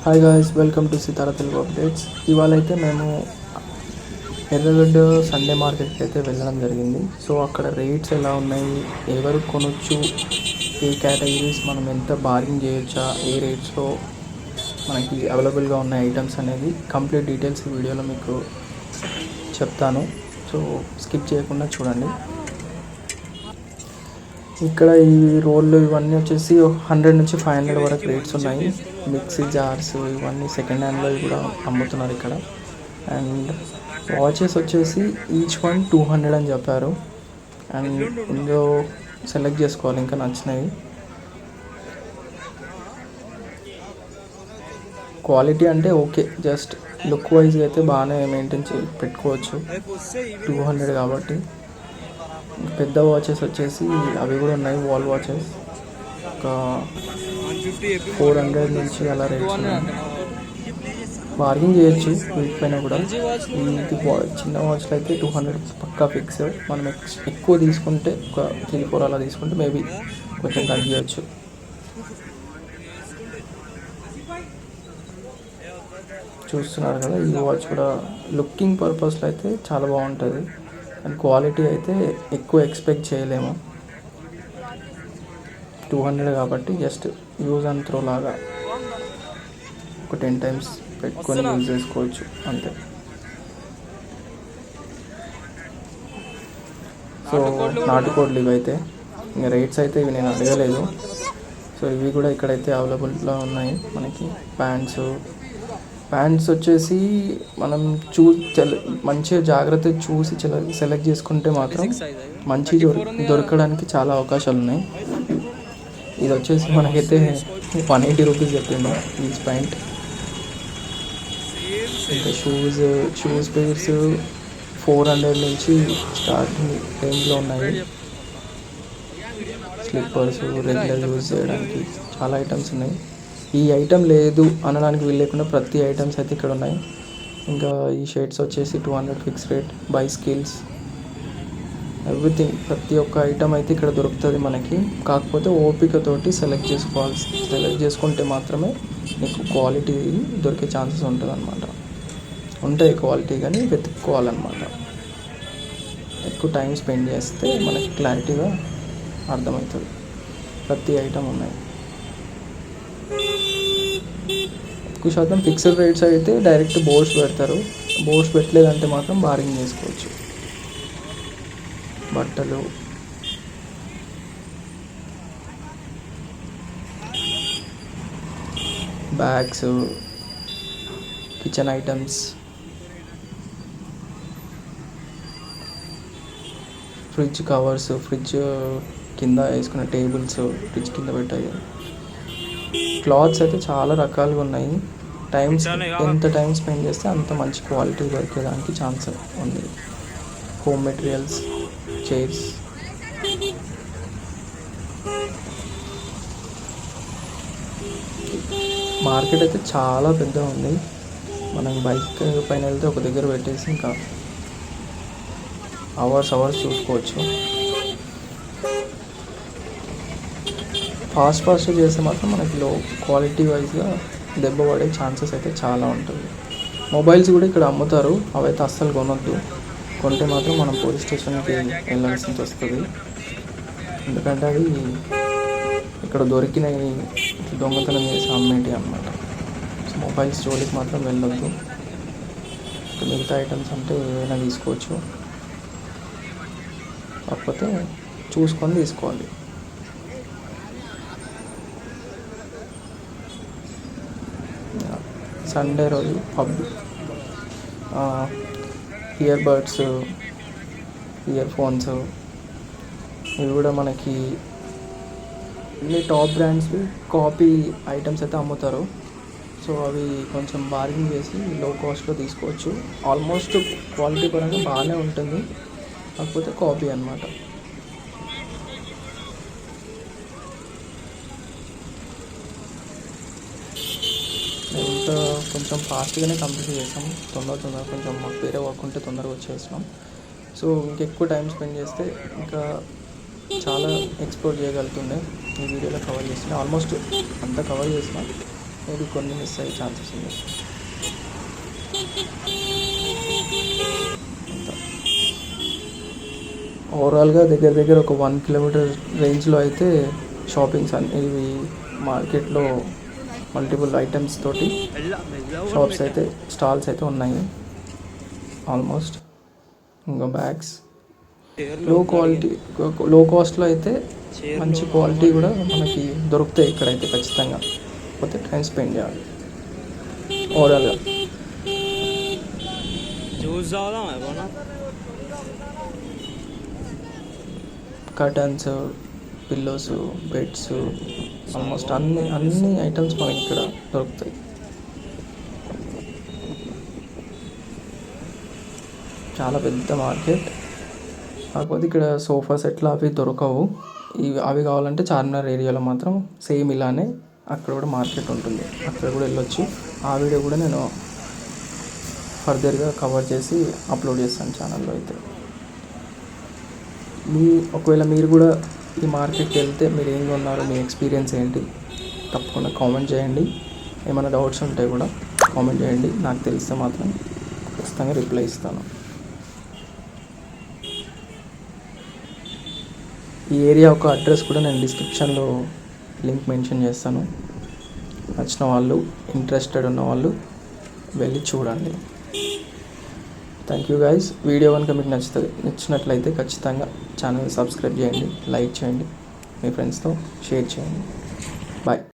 Hi guys, welcome to Sitara Telugu updates. ఇవాళ అయితే మేము ఎర్రగడ్డ సండే మార్కెట్కి అయితే వెళ్ళడం జరిగింది. సో అక్కడ రేట్స్ ఎలా ఉన్నాయి, ఎవరు కొనొచ్చు, ఏ కేటగిరీస్ మనం ఎంత బార్గింగ్ చేయొచ్చా, ఏ రేట్స్లో మనకి అవైలబుల్గా ఉన్న ఐటమ్స్ అనేది కంప్లీట్ డీటెయిల్స్ ఈ వీడియోలో మీకు చెప్తాను. సో స్కిప్ చేయకుండా చూడండి. ఇక్కడ ఈ రోళ్ళు ఇవన్నీ వచ్చేసి 100 నుంచి 500 వరకు రేట్స్ ఉన్నాయి. మిక్సీ జార్స్ ఇవన్నీ సెకండ్ హ్యాండ్లో కూడా అమ్ముతున్నారు ఇక్కడ. అండ్ వాచెస్ వచ్చేసి ఈచ్ వన్ 200 అని చెప్పారు. అండ్ ఇందులో సెలెక్ట్ చేసుకోవాలి ఇంకా నచ్చినవి. క్వాలిటీ అంటే ఓకే, జస్ట్ లుక్ వైజ్గా అయితే బాగానే మెయింటైన్ పెట్టుకోవచ్చు. 200 కాబట్టి. పెద్ద వాచెస్ వచ్చేసి అవి కూడా ఉన్నాయి, వాల్ వాచెస్. ఒక 400 నుంచి అలా రేట్స్ ఉన్నాయి. బార్గింగ్ చేయొచ్చు వీటిపైన కూడా. ఇది చిన్న వాచ్లో అయితే 200 పక్కా ఫిక్స్. మనం ఎక్కువ తీసుకుంటే ఒక 3-4 అలా తీసుకుంటే మేబీ కొంచెం తగ్గించవచ్చు. చూస్తున్నారు కదా, ఈ వాచ్ కూడా లుకింగ్ పర్పస్లో అయితే చాలా బాగుంటుంది. అండ్ క్వాలిటీ అయితే ఎక్కువ ఎక్స్పెక్ట్ చేయలేము. 200 కాబట్టి జస్ట్ యూజ్ అండ్ త్రో లాగా ఒక 10 టైమ్స్ పెట్టుకొని యూజ్ చేసుకోవచ్చు అంతే. సో నాటుకోడ్లు ఇవి అయితే ఇంకా రేట్స్ అయితే ఇవి నేను అడగలేదు. సో ఇవి కూడా ఇక్కడైతే అవైలబుల్గా ఉన్నాయి మనకి. ప్యాంట్స్ వచ్చేసి మనం మంచిగా జాగ్రత్తగా చూసి సెలెక్ట్ చేసుకుంటే మాత్రం మంచి దొరకడానికి చాలా అవకాశాలు ఉన్నాయి. ఇది వచ్చేసి మనకైతే 180 రూపీస్ చెప్పిండు ఈచ్ ప్యాంట్. ఇంకా షూస్ పేర్స్ 400 నుంచి స్టార్టింగ్ రేంజ్లో ఉన్నాయి. స్లిప్పర్స్ రెగ్యులర్ యూజ్ చేయడానికి చాలా ఐటమ్స్ ఉన్నాయి. ఈ ఐటమ్ లేదు అనడానికి వీలు లేకుండా ప్రతి ఐటమ్స్ అయితే ఇక్కడ ఉన్నాయి. ఇంకా ఈ షర్ట్స్ వచ్చేసి 200 ఫిక్స్ రేట్. బైస్కిల్స్ ఎవ్రీథింగ్, ప్రతి ఒక్క ఐటమ్ అయితే ఇక్కడ దొరుకుతుంది మనకి. కాకపోతే ఓపికతోటి సెలెక్ట్ చేసుకుంటే మాత్రమే మీకు క్వాలిటీ దొరికే ఛాన్సెస్ ఉంటుంది అనమాట. ఉంటాయి క్వాలిటీ, కానీ వెతుక్కోవాలన్నమాట. ఎక్కువ టైం స్పెండ్ చేస్తే మనకి క్లారిటీగా అర్థమవుతుంది. ప్రతి ఐటమ్ ఉన్నాయి. ఎక్కువ శాతం ఫిక్స్డ్ రేట్స్ అయితే డైరెక్ట్ బోర్డ్స్ పెడతారు. బోర్డ్స్ పెట్టలేదంటే మాత్రం బార్గింగ్ చేసుకోవచ్చు. బట్టలు, bags, kitchen items, fridge covers, fridge కింద వేసుకున్న టేబుల్స్, ఫ్రిడ్జ్ కింద పెట్టాయి. క్లాత్స్ అయితే చాలా రకాలుగా ఉన్నాయి. ఎంత టైం స్పెండ్ చేస్తే అంత మంచి క్వాలిటీ దొరికేదానికి ఛాన్స్ ఉంది. హోమ్ మెటీరియల్స్, చైర్స్, మార్కెట్ అయితే చాలా పెద్దగా ఉంది. మనం బైక్ పైన వెళ్తే ఒక దగ్గర పెట్టేసి ఇంకా అవర్స్ చూసుకోవచ్చు. ఫాస్ట్ చేస్తే మాత్రం మనకి లో క్వాలిటీ వైజ్గా దెబ్బ పడే ఛాన్సెస్ అయితే చాలా ఉంటుంది. మొబైల్స్ కూడా ఇక్కడ అమ్ముతారు, అవైతే అస్సలు కొనొద్దు. కొంటే మాత్రం మనం పోలీస్ స్టేషన్కి వెళ్ళాల్సి వస్తుంది. ఎందుకంటే అది ఇక్కడ దొరికినవి దొంగతనం చేసి అమ్మేటి అన్నమాట. సో మొబైల్స్ జోలికి మాత్రం వెళ్ళొద్దు. మిగతా ఐటమ్స్ అంటే ఏదైనా తీసుకోవచ్చు, కాకపోతే చూసుకొని తీసుకోవాలి. సండే రోజు ఇయర్ బడ్స్, ఇయర్ ఫోన్స్ ఇవి కూడా మనకి అన్ని టాప్ బ్రాండ్స్ కాపీ ఐటమ్స్ అయితే అమ్ముతారు. సో అవి కొంచెం బార్గింగ్ చేసి లో కాస్ట్లో తీసుకోవచ్చు. ఆల్మోస్ట్ క్వాలిటీ పరంగా బాగానే ఉంటుంది, కాకపోతే కాపీ అన్నమాట. కొంచెం ఫాస్ట్గానే కంప్లీట్ చేసాం. తొందరగా కొంచెం మాకు వేరే వర్క్ ఉంటే తొందరగా వచ్చేసినాం. సో ఇంకెక్కువ టైం స్పెండ్ చేస్తే ఇంకా చాలా ఎక్స్ప్లోర్ చేయగలుగుతుండే. ఈ వీడియోలో కవర్ చేసిన ఆల్మోస్ట్ అంతా కవర్ చేసిన. మేబీ కొన్ని మిస్ అయ్యే ఛాన్సెస్ ఉంది. ఓవరాల్గా దగ్గర దగ్గర ఒక 1 కిలోమీటర్ రేంజ్లో అయితే షాపింగ్స్ ఇవి మార్కెట్లో మల్టిపుల్ ఐటమ్స్ తోటి షాప్స్ అయితే స్టాల్స్ అయితే ఉన్నాయి ఆల్మోస్ట్. ఇంకా బ్యాగ్స్ లో కాస్ట్లో అయితే మంచి క్వాలిటీ కూడా మనకి దొరుకుతాయి ఇక్కడైతే ఖచ్చితంగా. పోతే టైం స్పెండ్ చేయాలి. ఓవరాల్గా కర్టన్స్, పిల్లోస్, బెడ్స్, ఆల్మోస్ట్ అన్ని ఐటమ్స్ మనకి ఇక్కడ దొరుకుతాయి. చాలా పెద్ద మార్కెట్. కాకపోతే ఇక్కడ సోఫా సెట్లు అవి దొరకవు. అవి కావాలంటే చార్మినార్ ఏరియాలో మాత్రం సేమ్ ఇలానే అక్కడ కూడా మార్కెట్ ఉంటుంది, అక్కడ కూడా వెళ్ళొచ్చు. ఆ వీడియో కూడా నేను ఫర్దర్గా కవర్ చేసి అప్లోడ్ చేస్తాను ఛానల్లో. అయితే ఒకవేళ మీరు కూడా ఈ మార్కెట్కి వెళ్తే మీరు ఏం కొన్నారు, మీ ఎక్స్పీరియన్స్ ఏంటి, తప్పకుండా కామెంట్ చేయండి. ఏమైనా డౌట్స్ ఉంటే కూడా కామెంట్ చేయండి. నాకు తెలిస్తే మాత్రం ఖచ్చితంగా రిప్లై ఇస్తాను. ఈ ఏరియా ఒక అడ్రస్ కూడా నేను డిస్క్రిప్షన్లో లింక్ మెన్షన్ చేస్తాను. నచ్చిన వాళ్ళు, ఇంట్రెస్టెడ్ ఉన్న వాళ్ళు వెళ్ళి చూడండి. Thank you guys. వీడియో కనుక మీకు నచ్చినట్లయితే ఖచ్చితంగా ఛానల్ సబ్స్క్రైబ్ చేయండి, లైక్ చేయండి, మీ ఫ్రెండ్స్తో షేర్ చేయండి. బాయ్.